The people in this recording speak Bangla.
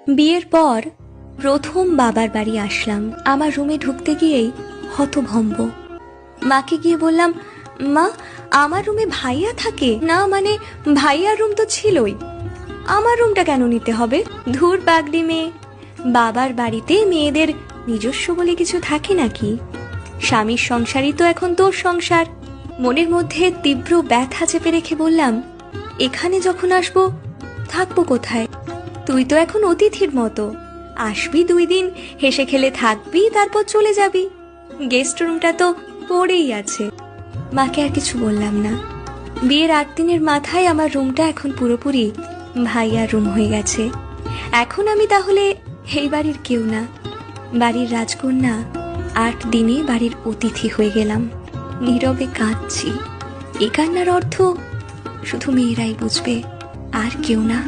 বিয়ের পর প্রথম বাবার বাড়ি আসলাম। আমার রুমে ঢুকতে গিয়েই হতভম্ব। মাকে গিয়ে বললাম, মা, আমার রুমে ভাইয়া থাকে না? মানে ভাইয়ার রুম তো ছিলই, আমার রুমটা কেন নিতে হবে? ধুর পাগড়ি মেয়ে, বাবার বাড়িতে মেয়েদের নিজস্ব বলে কিছু থাকে নাকি? স্বামীর সংসারই তো এখন তোর সংসার। মনের মধ্যে তীব্র ব্যথা চেপে রেখে বললাম, এখানে যখন আসবো থাকবো কোথায়? তুই তো এখন অতিথির মতো, আসবি 2 দিন, হেসে খেলে থাকবি, তারপর চলে যাবি। গেস্ট রুমটা তো পড়েই আছে। মাকে আর কিছু বললাম না। বিয়ের 8 দিনের মাথায় আমার রুমটা এখন পুরোপুরি ভাইয়ার রুম হয়ে গেছে। এখন আমি তাহলে এই বাড়ির কেউ না, বাড়ির রাজকন্যা। 8 দিনে বাড়ির অতিথি হয়ে গেলাম। নীরবে কাঁদছি। এ কান্নার অর্থ শুধু মেয়েরাই বুঝবে, আর কেউ না।